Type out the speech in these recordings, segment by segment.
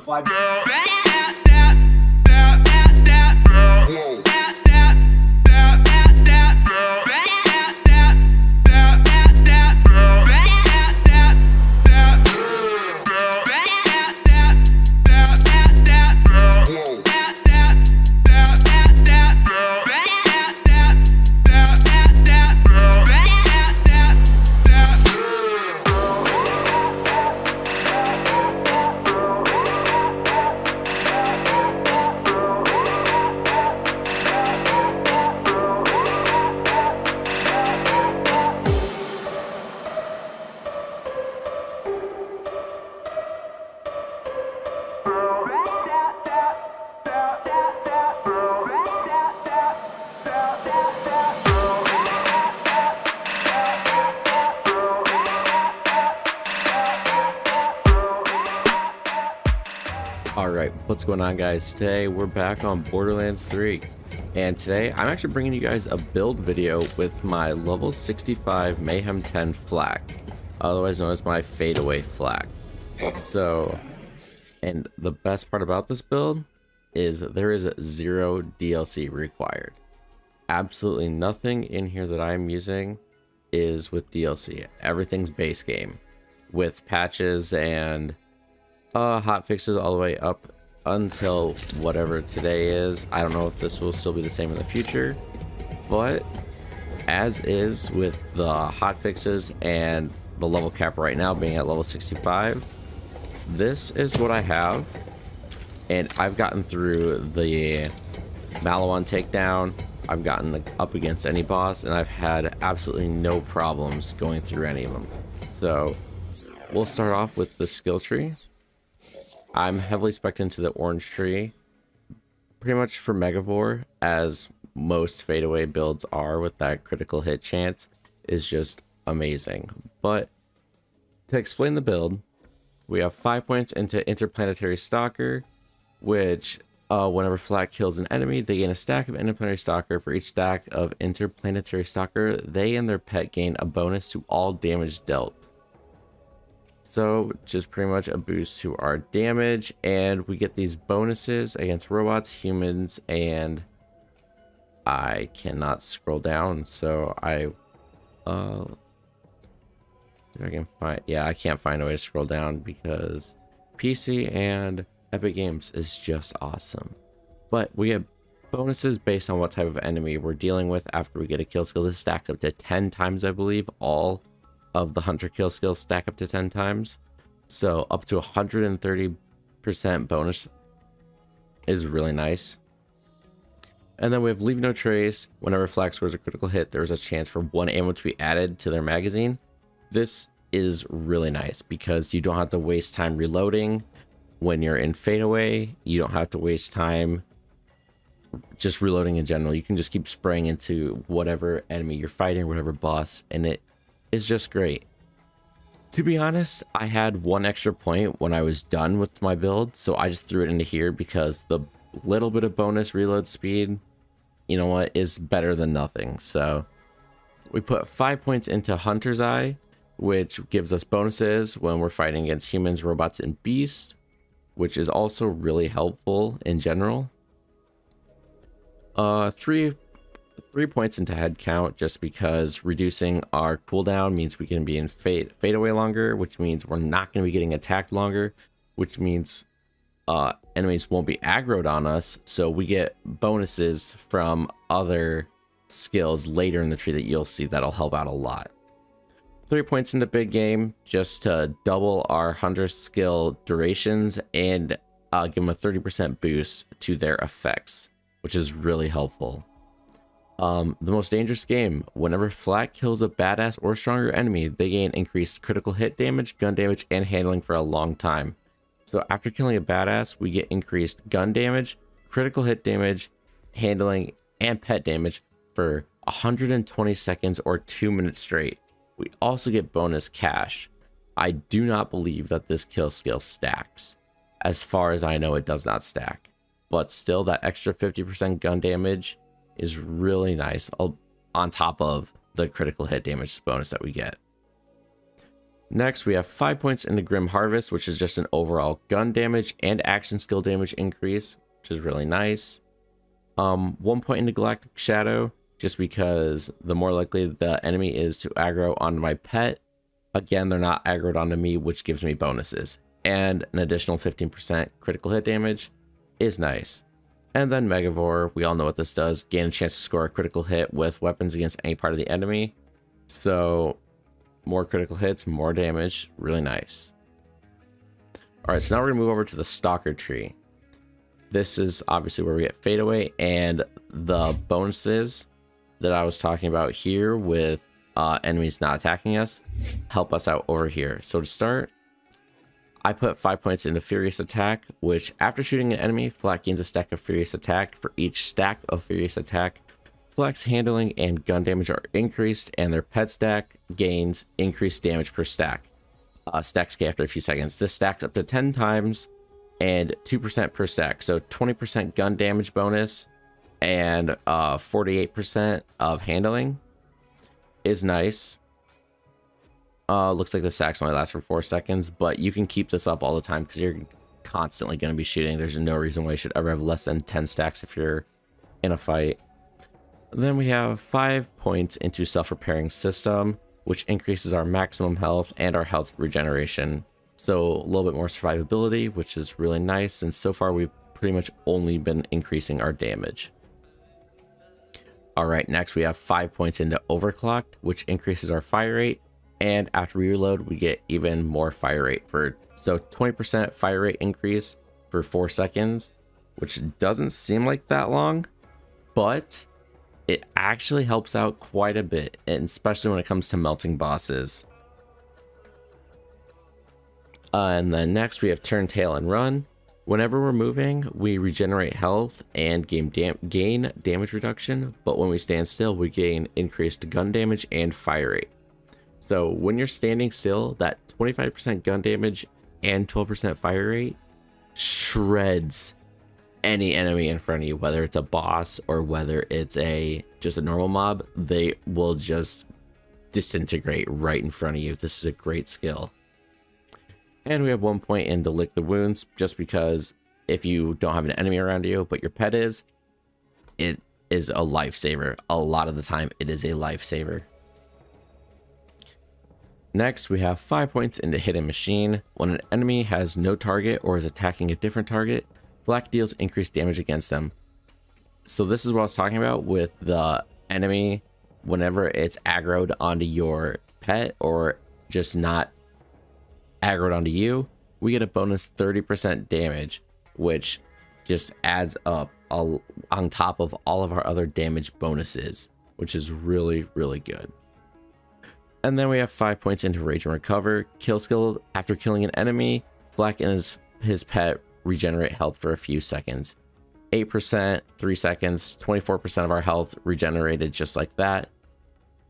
5. Alright, what's going on, guys? Today we're back on Borderlands 3, and today I'm actually bringing you guys a build video with my level 65 Mayhem 10 flak, otherwise known as my fadeaway flak. So, and the best part about this build is there is 0 DLC required. Absolutely nothing in here that I'm using is with DLC. Everything's base game with patches and hot fixes all the way up until whatever today is. I don't know if this will still be the same in the future, but as is with the hot fixes and the level cap right now being at level 65, this is what I have, and I've gotten through the Malawan takedown. I've gotten up against any boss, and I've had absolutely no problems going through any of them. So we'll start off with the skill tree. I'm heavily spec'd into the orange tree, pretty much for Megavore, as most fadeaway builds are, with that critical hit chance is just amazing. But to explain the build, we have 5 points into Interplanetary Stalker, which whenever Flak kills an enemy, they gain a stack of Interplanetary Stalker. For each stack of Interplanetary Stalker, they and their pet gain a bonus to all damage dealt. So just pretty much a boost to our damage, and we get these bonuses against robots, humans, and I cannot scroll down, so I can't find a way to scroll down because PC and Epic Games is just awesome. But we get bonuses based on what type of enemy we're dealing with after we get a kill skill. This stacks up to 10 times, I believe. All of the hunter kill skills stack up to 10 times, so up to 130% bonus is really nice. And then we have Leave No Trace. Whenever Flak scores a critical hit, there's a chance for 1 ammo to be added to their magazine. This is really nice because you don't have to waste time reloading when you're in fadeaway. You don't have to waste time just reloading in general. You can just keep spraying into whatever enemy you're fighting, whatever boss, and it is just great. To be honest, I had 1 extra point when I was done with my build, so I just threw it into here because the little bit of bonus reload speed, you know what, is better than nothing. So we put 5 points into Hunter's Eye, which gives us bonuses when we're fighting against humans, robots, and beasts, which is also really helpful in general. 3 points into head count, just because reducing our cooldown means we can be in fadeaway longer, which means we're not going to be getting attacked longer, which means enemies won't be aggroed on us, so we get bonuses from other skills later in the tree that you'll see that'll help out a lot. 3 points into big game, just to double our hunter skill durations and give them a 30% boost to their effects, which is really helpful. The most dangerous game. Whenever Flak kills a badass or stronger enemy, they gain increased critical hit damage, gun damage, and handling for a long time. So after killing a badass, we get increased gun damage, critical hit damage, handling, and pet damage for 120 seconds or 2 minutes straight. We also get bonus cash. I do not believe that this kill skill stacks. As far as I know, it does not stack. But still, that extra 50% gun damage is really nice on top of the critical hit damage bonus that we get. Next, we have 5 points into Grim Harvest, which is just an overall gun damage and action skill damage increase, which is really nice. 1 point into Galactic Shadow, just because the more likely the enemy is to aggro onto my pet, again, they're not aggroed onto me, which gives me bonuses. And an additional 15% critical hit damage is nice. And then Megavore, we all know what this does. Gain a chance to score a critical hit with weapons against any part of the enemy. So more critical hits, more damage, really nice. Alright, so now we're going to move over to the Stalker Tree. This is obviously where we get Fadeaway, and the bonuses that I was talking about here with enemies not attacking us help us out over here. So to start, I put 5 points into Furious Attack, which after shooting an enemy, Flak gains a stack of Furious Attack. For each stack of Furious Attack, Flak's handling and gun damage are increased, and their pet stack gains increased damage per stack. Stacks get after a few seconds. This stacks up to 10 times and 2% per stack. So 20% gun damage bonus and 48% of handling is nice. Looks like the stacks only last for 4 seconds, but you can keep this up all the time because you're constantly going to be shooting. There's no reason why you should ever have less than 10 stacks if you're in a fight. Then we have 5 points into Self-Repairing System, which increases our maximum health and our health regeneration. So a little bit more survivability, which is really nice. And so far, we've pretty much only been increasing our damage. All right, next we have 5 points into Overclocked, which increases our fire rate. And after we reload, we get even more fire rate so 20% fire rate increase for 4 seconds, which doesn't seem like that long, but it actually helps out quite a bit, and especially when it comes to melting bosses. And then next we have Turn Tail and Run. Whenever we're moving, we regenerate health and gain damage reduction, but when we stand still, we gain increased gun damage and fire rate. So when you're standing still, that 25% gun damage and 12% fire rate shreds any enemy in front of you, whether it's a boss or whether it's just a normal mob. They will just disintegrate right in front of you. This is a great skill. And we have 1 point into Lick the Wounds, just because if you don't have an enemy around you, but your pet is, it is a lifesaver. A lot of the time, it is a lifesaver. Next, we have 5 points into Hidden Machine. When an enemy has no target or is attacking a different target, Flak deals increased damage against them. So this is what I was talking about with the enemy. Whenever it's aggroed onto your pet or just not aggroed onto you, we get a bonus 30% damage, which just adds up on top of all of our other damage bonuses, which is really, really good. And then we have 5 points into Rage and Recover. Kill skill: after killing an enemy, Flak and his pet regenerate health for a few seconds. 8%, 3 seconds, 24% of our health regenerated just like that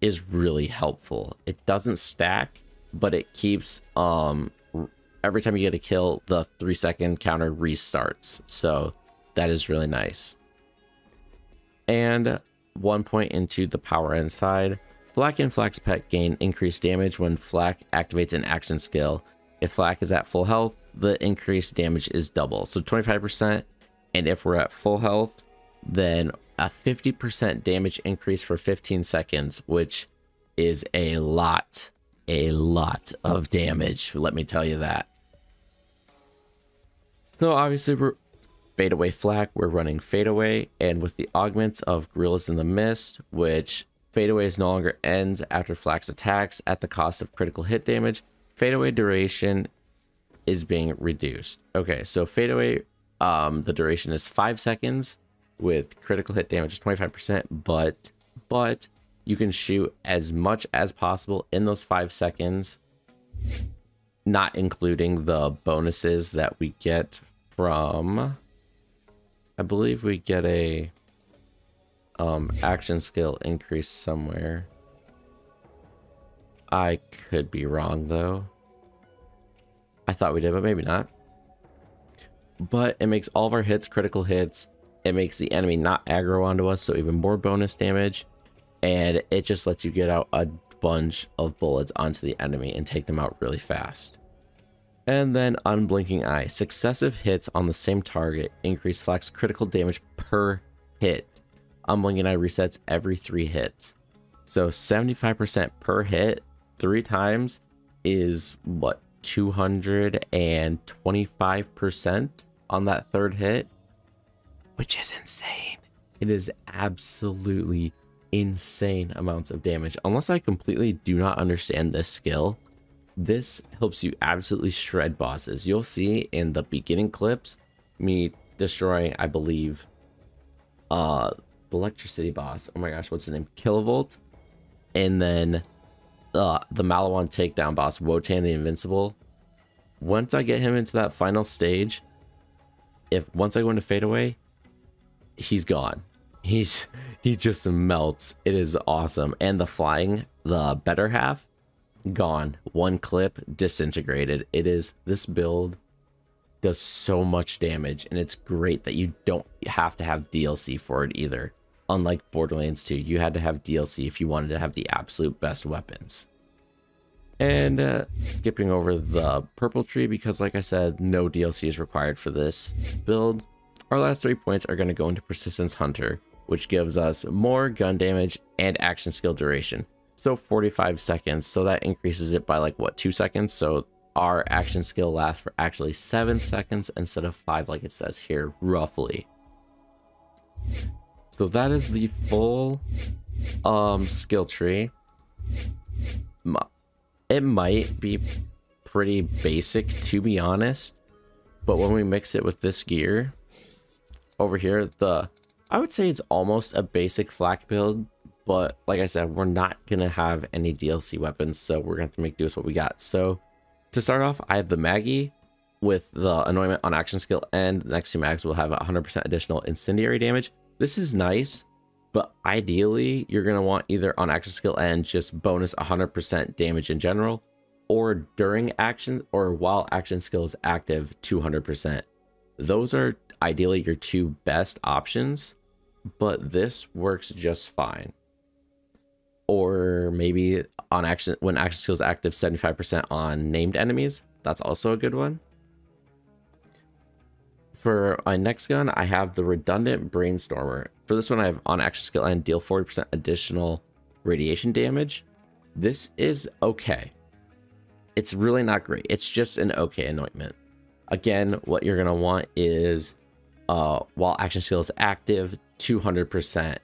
is really helpful. It doesn't stack, but it keeps every time you get a kill, the 3-second counter restarts. So that is really nice. And 1 point into the Power Inside. Flak and Flak's pet gain increased damage when Flak activates an action skill. If Flak is at full health, the increased damage is double, so 25%. And if we're at full health, then a 50% damage increase for 15 seconds, which is a lot of damage, let me tell you that. So obviously we're Fadeaway Flak, we're running Fadeaway, and with the augments of Gorillas in the Mist, which Fadeaway no longer ends after Flak's attacks at the cost of critical hit damage, Fadeaway duration is being reduced. Okay, so Fadeaway, the duration is 5 seconds with critical hit damage is 25%, but you can shoot as much as possible in those 5 seconds, not including the bonuses that we get from, I believe we get a action skill increase somewhere. I could be wrong though. I thought we did, but maybe not. But it makes all of our hits critical hits. It makes the enemy not aggro onto us, so even more bonus damage. And it just lets you get out a bunch of bullets onto the enemy and take them out really fast. And then Unblinking Eye. Successive hits on the same target increase Flak's critical damage per hit. Unblinking Eye resets every 3 hits. So 75% per hit 3 times is what, 225% on that 3rd hit, which is insane. It is absolutely insane amounts of damage. Unless I completely do not understand this skill, this helps you absolutely shred bosses. You'll see in the beginning clips me destroying, I believe, the electricity boss. Oh my gosh, what's his name? Kilovolt. And then the Malawan takedown boss, Wotan the Invincible. Once I get him into that final stage, once I go into fadeaway, he's gone. He just melts. It is awesome. And the flying, the better half, gone. 1 clip, disintegrated. This build does so much damage, and it's great that you don't have to have DLC for it either. Unlike Borderlands 2, you had to have DLC if you wanted to have the absolute best weapons. And skipping over the purple tree, because like I said, no DLC is required for this build. Our last 3 points are going to go into Persistence Hunter, which gives us more gun damage and action skill duration. So 45 seconds, so that increases it by like, what, 2 seconds? So our action skill lasts for actually 7 seconds instead of 5 like it says here, roughly. So that is the full skill tree. It might be pretty basic, to be honest, but when we mix it with this gear over here, I would say it's almost a basic flak build, but like I said, we're not gonna have any DLC weapons, so we're gonna have to make do with what we got. So to start off, I have the Maggie with the anointment on action skill, and the next 2 mags will have 100% additional incendiary damage. This is nice, but ideally you're going to want either on action skill and just bonus 100% damage in general, or during action or while action skill is active 200%. Those are ideally your 2 best options, but this works just fine. Or maybe on action, when action skill is active, 75% on named enemies. That's also a good one. For my next gun, I have the redundant Brainstormer. For this one, I have on action skill and deal 40% additional radiation damage. This is okay. It's really not great. It's just an okay anointment. Again, what you're going to want is while action skill is active, 200%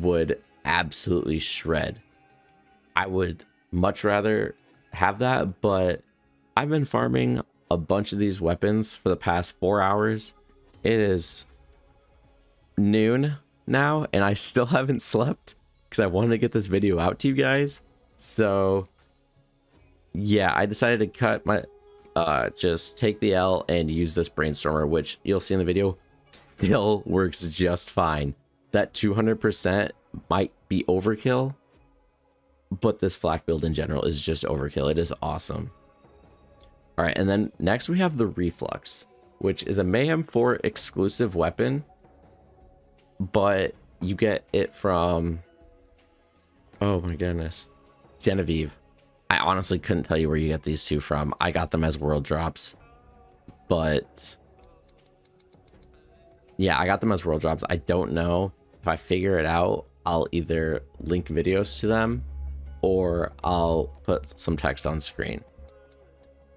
would absolutely shred. I would much rather have that, but I've been farming a bunch of these weapons for the past 4 hours. It is noon now and I still haven't slept because I wanted to get this video out to you guys. So yeah, I decided to cut my just take the L and use this Brainstormer, which you'll see in the video still works just fine. That 200% might be overkill, but this flak build in general is just overkill. It is awesome. All right, and then next we have the Reflux, which is a Mayhem 4 exclusive weapon, but you get it from, oh my goodness, Genevieve. I honestly couldn't tell you where you get these 2 from. I got them as world drops, but yeah, I got them as world drops. I don't know if I figure it out, I'll either link videos to them or I'll put some text on screen.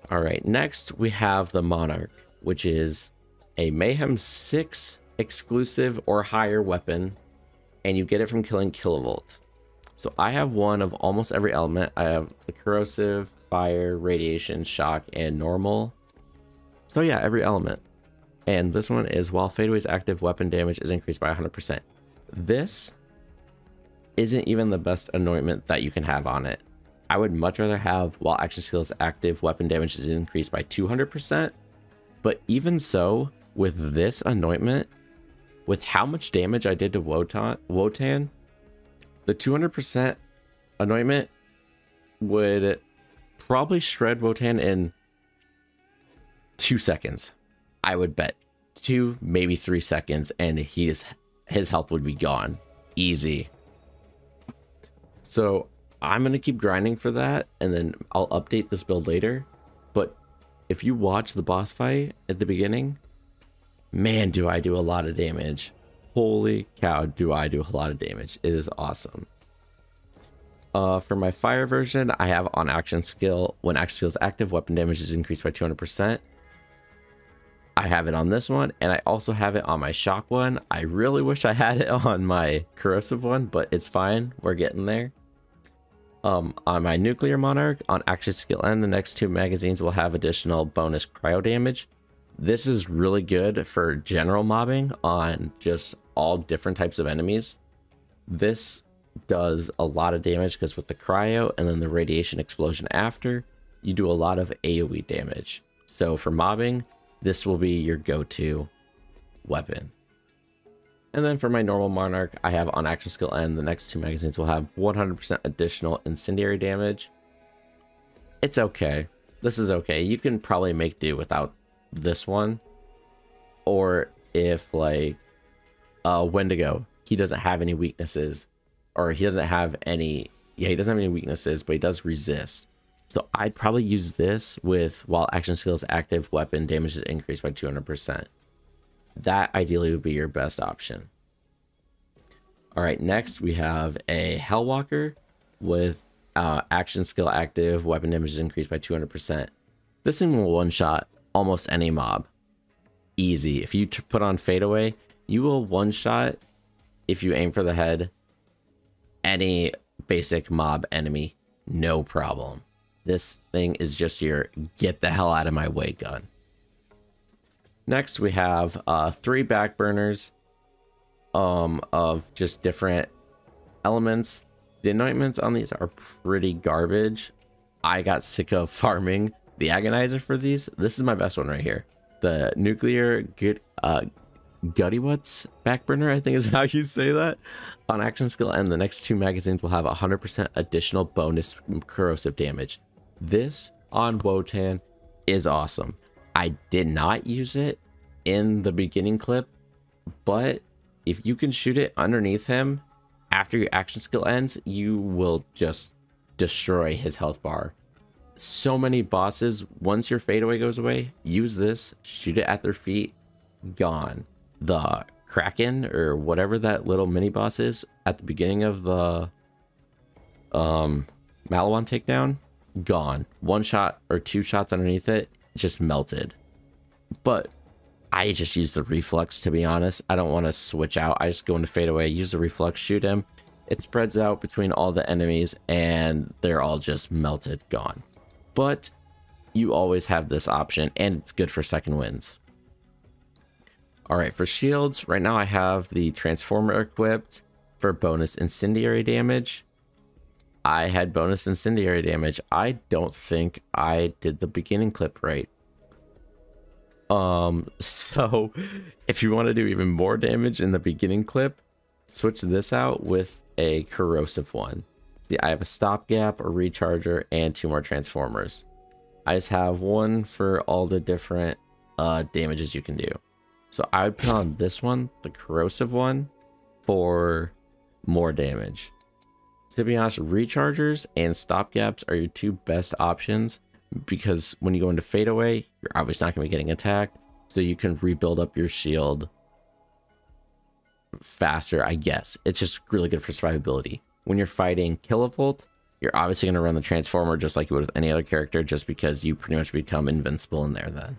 All right, next we have the Monarch, which is a Mayhem 6 exclusive or higher weapon, and you get it from killing Kilovolt. So I have one of almost every element. I have the corrosive, fire, radiation, shock, and normal. So yeah, every element. And this one is while Fadeaway's active weapon damage is increased by 100%. This isn't even the best anointment that you can have on it. I would much rather have while action skills active weapon damage is increased by 200%. But even so, with this anointment, with how much damage I did to Wotan, the 200% anointment would probably shred Wotan in 2 seconds. I would bet 2, maybe 3 seconds, and his health would be gone. Easy. So I'm going to keep grinding for that, and then I'll update this build later. But if you watch the boss fight at the beginning, man, do I do a lot of damage. Holy cow, do I do a lot of damage. It is awesome. For my fire version, I have on action skill. When action skill is active, weapon damage is increased by 200%. I have it on this one, and I also have it on my shock one. I really wish I had it on my corrosive one, but it's fine. We're getting there. On my nuclear monarch, on action skill end, the next 2 magazines will have additional bonus cryo damage. This is really good for general mobbing on just all different types of enemies. This does a lot of damage because with the cryo and then the radiation explosion after, you do a lot of AoE damage. So for mobbing, this will be your go-to weapon. And then for my normal monarch, I have on action skill end, the next 2 magazines will have 100% additional incendiary damage. It's okay. This is okay. You can probably make do without this one. Or if like Wendigo, he doesn't have any weaknesses, or he doesn't have any, he doesn't have any weaknesses, but he does resist. So I'd probably use this with while action skill is active, weapon damage is increased by 200%. That ideally would be your best option. All right, next we have a Hellwalker with action skill active, weapon damage is increased by 200%. This thing will one-shot almost any mob. Easy. If you put on fadeaway, you will one-shot, if you aim for the head, any basic mob enemy, no problem. This thing is just your get the hell out of my way gun. Next, we have 3 backburners of just different elements. The anointments on these are pretty garbage. I got sick of farming the agonizer for these. This is my best one right here. The nuclear Guttywutz backburner, I think is how you say that. On action skill end, the next 2 magazines will have 100% additional bonus corrosive damage. This on Wotan is awesome. I did not use it in the beginning clip, but if you can shoot it underneath him after your action skill ends, you will just destroy his health bar. So many bosses, once your fadeaway goes away, use this, shoot it at their feet, gone. The Kraken or whatever that little mini boss is at the beginning of the Malawan takedown, gone. 1 shot or 2 shots underneath it, just melted. But I just use the reflex, to be honest. I don't want to switch out. I just go into fadeaway, use the reflex, shoot him. It spreads out between all the enemies and they're all just melted, gone. But you always have this option, and it's good for second wins. All right, for shields, right now I have the transformer equipped for bonus incendiary damage. I had bonus incendiary damage. I don't think I did the beginning clip right. So if you want to do even more damage in the beginning clip, switch this out with a corrosive one. See, I have a stopgap, a recharger, and 2 more transformers. I just have one for all the different damages you can do. So I would put on this one, the corrosive one, for more damage. To be honest, rechargers and stopgaps are your 2 best options, because when you go into fadeaway, you're obviously not going to be getting attacked, so you can rebuild up your shield faster, I guess. It's just really good for survivability. When you're fighting Kilovolt, you're obviously going to run the transformer just like you would with any other character, just because you pretty much become invincible in there then.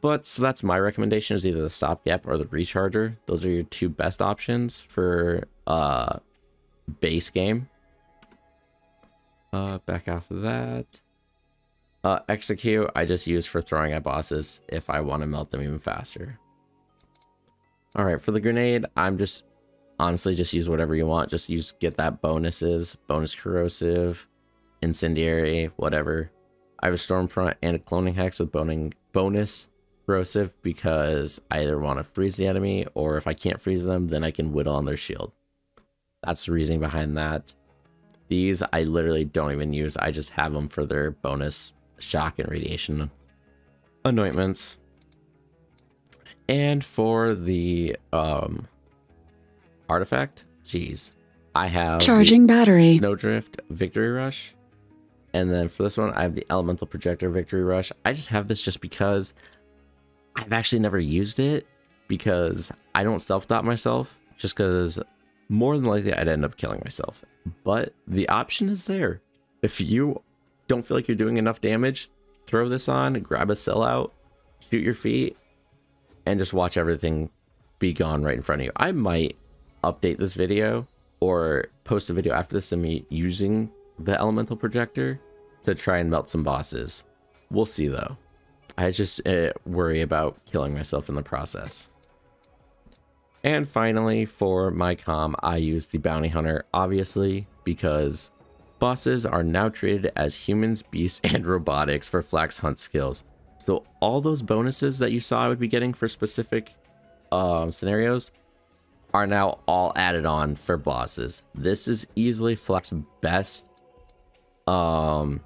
But so that's my recommendation, is either the stopgap or the recharger. Those are your 2 best options for base game. Back off of that. Execute, I just use for throwing at bosses if I want to melt them even faster. All right, for the grenade, I'm just honestly just use whatever you want. Just get that bonuses, bonus corrosive, incendiary, whatever. I have a Stormfront and a cloning hex with bonus corrosive because I either want to freeze the enemy, or if I can't freeze them, then I can whittle on their shield. That's the reasoning behind that. These I literally don't even use. I just have them for their bonus shock and radiation anointments. And for the artifact, geez, I have Charging battery. Snowdrift Victory Rush. And then for this one, I have the Elemental Projector Victory Rush. I just have this just because I've actually never used it, because I don't self-dot myself, just because more than likely I'd end up killing myself. But the option is there. If you don't feel like you're doing enough damage, throw this on, grab a sellout, shoot your feet, and just watch everything be gone right in front of you. I might update this video or post a video after this of me using the Elemental Projector to try and melt some bosses. We'll see though. I just worry about killing myself in the process. And finally, for my comm, I use the Bounty Hunter, obviously, because bosses are now treated as humans, beasts, and robotics for Flak's hunt skills. So all those bonuses that you saw I would be getting for specific scenarios are now all added on for bosses. This is easily Flak's best comm.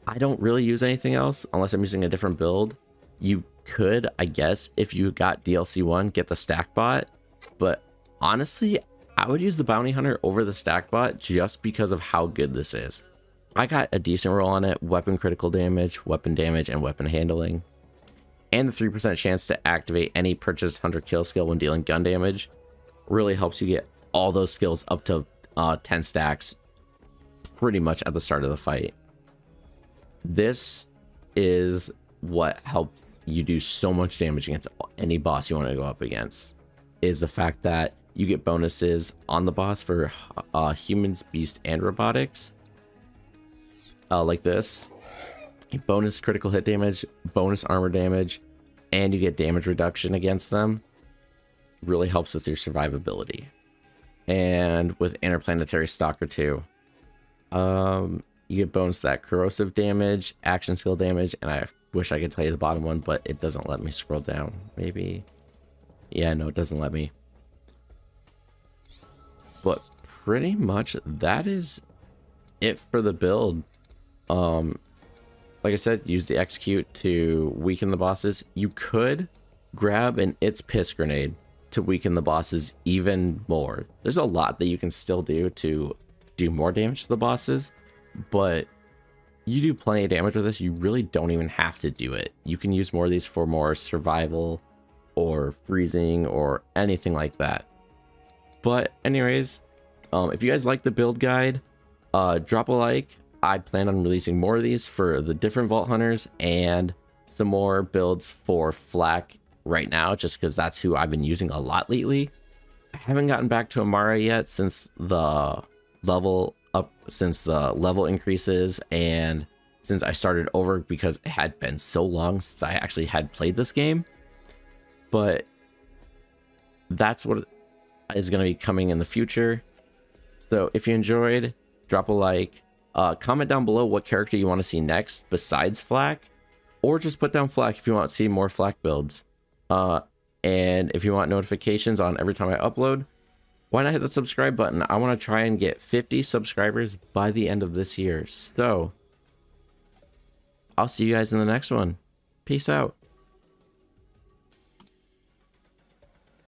I don't really use anything else unless I'm using a different build. You could, I guess, if you got DLC 1, get the stack bot, but honestly, I would use the Bounty Hunter over the stack bot just because of how good this is. I got a decent roll on it: weapon critical damage, weapon damage, and weapon handling. And the 3% chance to activate any purchased hunter kill skill when dealing gun damage really helps you get all those skills up to 10 stacks pretty much at the start of the fight. This is what helps you do so much damage against any boss you want to go up against, is the fact that you get bonuses on the boss for humans, beast, and robotics. Like this. Bonus critical hit damage, bonus armor damage, and you get damage reduction against them. Really helps with your survivability. And with Interplanetary Stalker 2, you get bonus that corrosive damage, action skill damage, and I wish I could tell you the bottom one, but it doesn't let me scroll down. Maybe. Yeah, no, it doesn't let me. But pretty much that is it for the build. Like I said, use the execute to weaken the bosses. You could grab an It's Piss grenade to weaken the bosses even more. There's a lot that you can still do to do more damage to the bosses, but you do plenty of damage with this. You really don't even have to do it. You can use more of these for more survival or freezing or anything like that. But anyways, if you guys like the build guide, drop a like. I plan on releasing more of these for the different Vault Hunters and some more builds for Flak right now, just because that's who I've been using a lot lately. I haven't gotten back to Amara yet since the level increases and since I started over, because it had been so long since I actually had played this game. But that's what is going to be coming in the future. So if you enjoyed, drop a like. Comment down below what character you want to see next besides Flak, or just put down Flak if you want to see more Flak builds. And if you want notifications on every time I upload, why not hit the subscribe button? I want to try and get 50 subscribers by the end of this year. So I'll see you guys in the next one. Peace out.